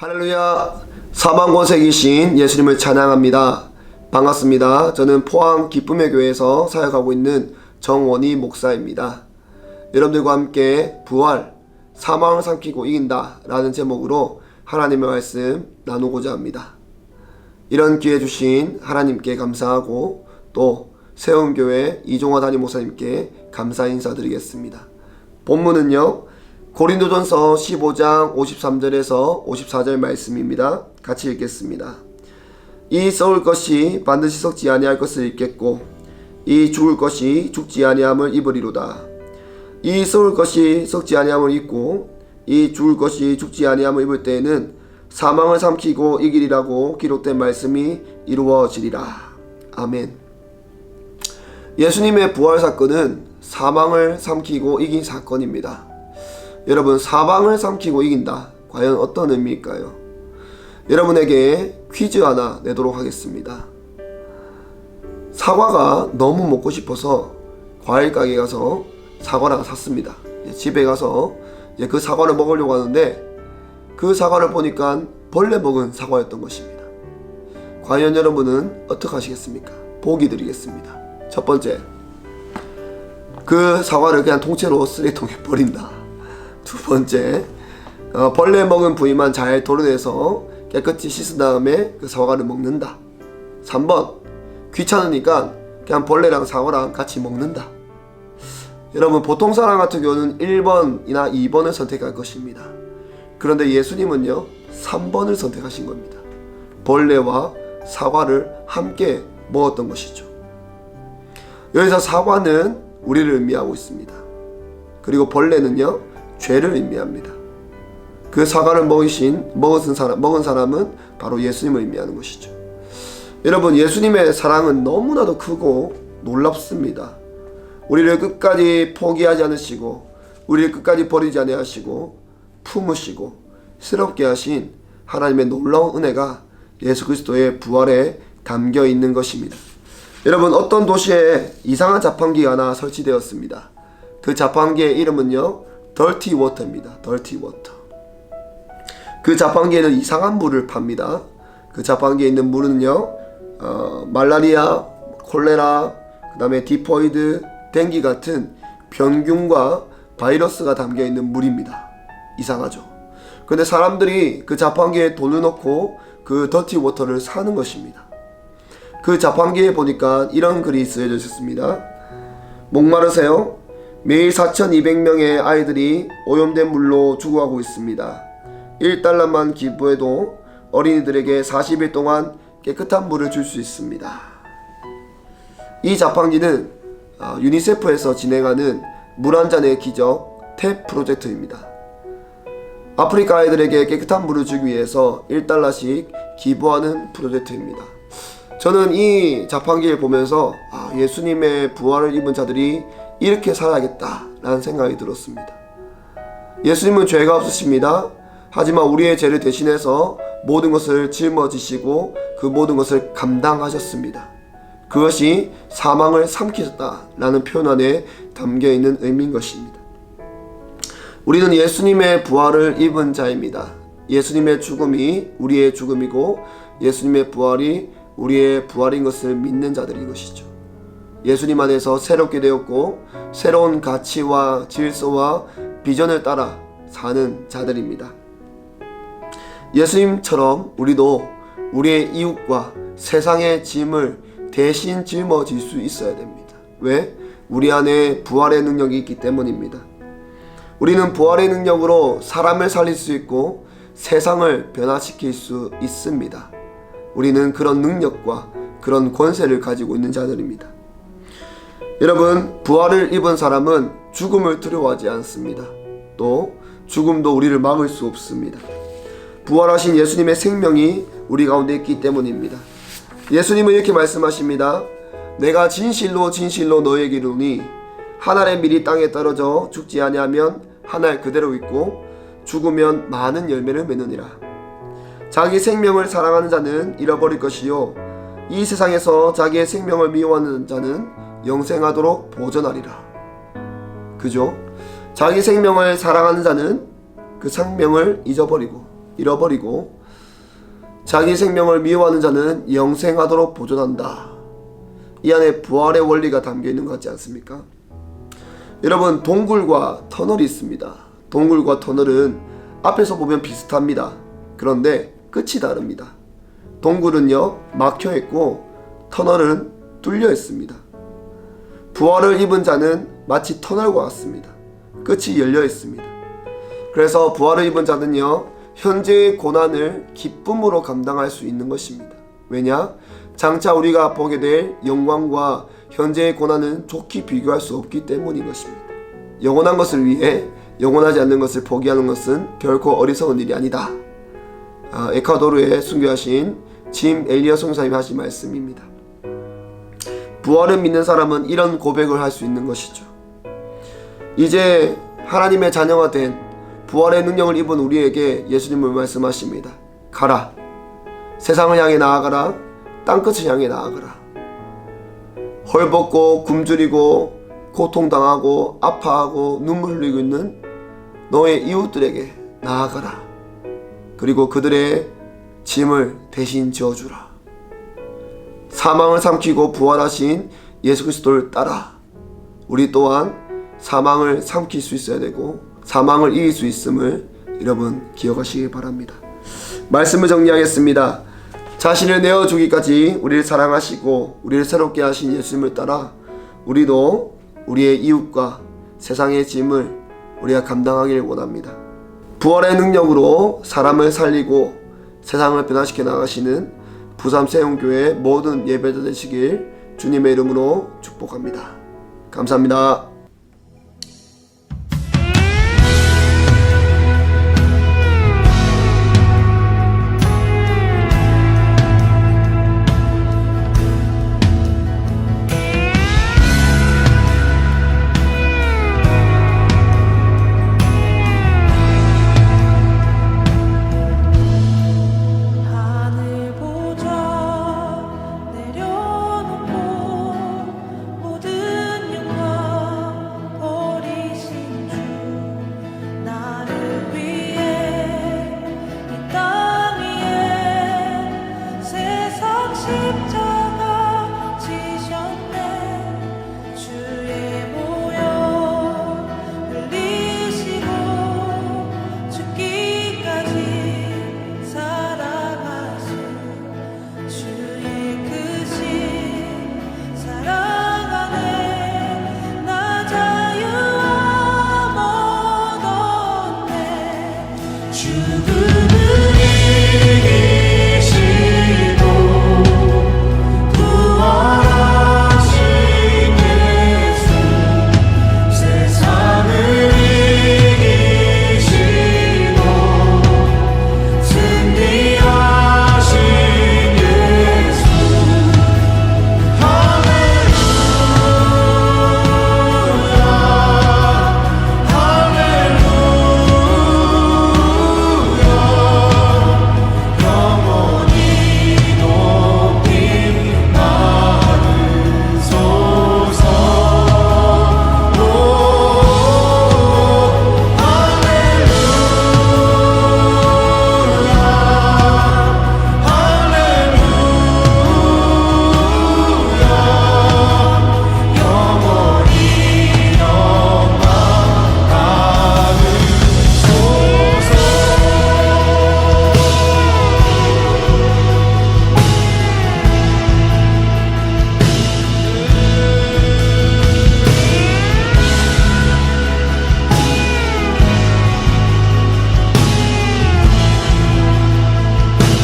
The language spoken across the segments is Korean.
할렐루야. 사방권세이신 예수님을 찬양합니다. 반갑습니다. 저는 포항 기쁨의 교회에서 사역하고 있는 정원희 목사입니다. 여러분들과 함께 부활, 사망을 삼키고 이긴다 라는 제목으로 하나님의 말씀 나누고자 합니다. 이런 기회 주신 하나님께 감사하고 또 세움교회 이종화 담임 목사님께 감사 인사드리겠습니다. 본문은요, 고린도전서 15장 53절에서 54절 말씀입니다. 같이 읽겠습니다. 이 썩을 것이 반드시 썩지 아니할 것을 입겠고 이 죽을 것이 죽지 아니함을 입으리로다. 이 썩을 것이 썩지 아니함을 입고 이 죽을 것이 죽지 아니함을 입을 때에는 사망을 삼키고 이기리라고 기록된 말씀이 이루어지리라. 아멘. 예수님의 부활 사건은 사망을 삼키고 이긴 사건입니다. 여러분, 사망을 삼키고 이긴다. 과연 어떤 의미일까요? 여러분에게 퀴즈 하나 내도록 하겠습니다. 사과가 너무 먹고 싶어서 과일 가게 가서 사과를 하나 샀습니다. 집에 가서 그 사과를 먹으려고 하는데 그 사과를 보니까 벌레 먹은 사과였던 것입니다. 과연 여러분은 어떻게 하시겠습니까? 보기 드리겠습니다. 첫 번째, 그 사과를 그냥 통째로 쓰레기통에 버린다. 두 번째, 벌레 먹은 부위만 잘 도려내서 깨끗이 씻은 다음에 그 사과를 먹는다. 3번, 귀찮으니까 그냥 벌레랑 사과랑 같이 먹는다. 여러분, 보통 사람 같은 경우는 1번이나 2번을 선택할 것입니다. 그런데 예수님은요, 3번을 선택하신 겁니다. 벌레와 사과를 함께 먹었던 것이죠. 여기서 사과는 우리를 의미하고 있습니다. 그리고 벌레는요, 죄를 의미합니다. 그 사과를 먹은 사람은 바로 예수님을 의미하는 것이죠. 여러분, 예수님의 사랑은 너무나도 크고 놀랍습니다. 우리를 끝까지 포기하지 않으시고 우리를 끝까지 버리지 아니하시고 품으시고 새롭게 하신 하나님의 놀라운 은혜가 예수 그리스도의 부활에 담겨 있는 것입니다. 여러분, 어떤 도시에 이상한 자판기가 하나 설치되었습니다. 그 자판기의 이름은요, 더티 워터입니다. 더티 워터. 그 자판기에는 이상한 물을 팝니다. 그 자판기에 있는 물은요, 말라리아, 콜레라, 그 다음에 디포이드, 댕기 같은 병균과 바이러스가 담겨있는 물입니다. 이상하죠. 근데 사람들이 그 자판기에 돈을 넣고 그 더티 워터를 사는 것입니다. 그 자판기에 보니까 이런 글이 쓰여져 있었습니다. 목마르세요? 매일 4,200명의 아이들이 오염된 물로 죽어가고 있습니다. 1달러만 기부해도 어린이들에게 40일 동안 깨끗한 물을 줄 수 있습니다. 이 자판기는 유니세프에서 진행하는 물 한 잔의 기적 탭 프로젝트입니다. 아프리카 아이들에게 깨끗한 물을 주기 위해서 1달러씩 기부하는 프로젝트입니다. 저는 이 자판기를 보면서 예수님의 부활을 입은 자들이 이렇게 살아야겠다 라는 생각이 들었습니다. 예수님은 죄가 없으십니다. 하지만 우리의 죄를 대신해서 모든 것을 짊어지시고 그 모든 것을 감당하셨습니다. 그것이 사망을 삼키셨다 라는 표현 안에 담겨있는 의미인 것입니다. 우리는 예수님의 부활을 입은 자입니다. 예수님의 죽음이 우리의 죽음이고 예수님의 부활이 우리의 부활인 것을 믿는 자들인 것이죠. 예수님 안에서 새롭게 되었고 새로운 가치와 질서와 비전을 따라 사는 자들입니다. 예수님처럼 우리도 우리의 이웃과 세상의 짐을 대신 짊어질 수 있어야 됩니다. 왜? 우리 안에 부활의 능력이 있기 때문입니다. 우리는 부활의 능력으로 사람을 살릴 수 있고 세상을 변화시킬 수 있습니다. 우리는 그런 능력과 그런 권세를 가지고 있는 자들입니다. 여러분, 부활을 입은 사람은 죽음을 두려워하지 않습니다. 또 죽음도 우리를 막을 수 없습니다. 부활하신 예수님의 생명이 우리 가운데 있기 때문입니다. 예수님은 이렇게 말씀하십니다. 내가 진실로 진실로 너에게 이르노니 한 알의 밀이 땅에 떨어져 죽지 아니하면 한 알 그대로 있고 죽으면 많은 열매를 맺느니라. 자기 생명을 사랑하는 자는 잃어버릴 것이요 이 세상에서 자기의 생명을 미워하는 자는 영생하도록 보존하리라. 그죠? 자기 생명을 사랑하는 자는 그 생명을 잊어버리고 잃어버리고 자기 생명을 미워하는 자는 영생하도록 보존한다. 이 안에 부활의 원리가 담겨 있는 것 같지 않습니까? 여러분, 동굴과 터널이 있습니다. 동굴과 터널은 앞에서 보면 비슷합니다. 그런데 끝이 다릅니다. 동굴은요 막혀 있고 터널은 뚫려 있습니다. 부활을 입은 자는 마치 터널과 같습니다. 끝이 열려 있습니다. 그래서 부활을 입은 자는요 현재의 고난을 기쁨으로 감당할 수 있는 것입니다. 왜냐? 장차 우리가 보게 될 영광과 현재의 고난은 좋게 비교할 수 없기 때문인 것입니다. 영원한 것을 위해 영원하지 않는 것을 포기하는 것은 결코 어리석은 일이 아니다. 에콰도르에 순교하신 짐 엘리엇 선교사님이 하신 말씀입니다. 부활을 믿는 사람은 이런 고백을 할 수 있는 것이죠. 이제 하나님의 자녀가 된 부활의 능력을 입은 우리에게 예수님은 말씀하십니다. 가라. 세상을 향해 나아가라. 땅끝을 향해 나아가라. 헐벗고 굶주리고 고통당하고 아파하고 눈물 흘리고 있는 너의 이웃들에게 나아가라. 그리고 그들의 짐을 대신 지어주라. 사망을 삼키고 부활하신 예수 그리스도를 따라 우리 또한 사망을 삼킬 수 있어야 되고 사망을 이길 수 있음을 여러분 기억하시기 바랍니다. 말씀을 정리하겠습니다. 자신을 내어주기까지 우리를 사랑하시고 우리를 새롭게 하신 예수님을 따라 우리도 우리의 이웃과 세상의 짐을 우리가 감당하기를 원합니다. 부활의 능력으로 사람을 살리고 세상을 변화시켜 나가시는 부산 세운교회 모든 예배자 되시길 주님의 이름으로 축복합니다. 감사합니다.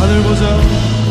하늘 보자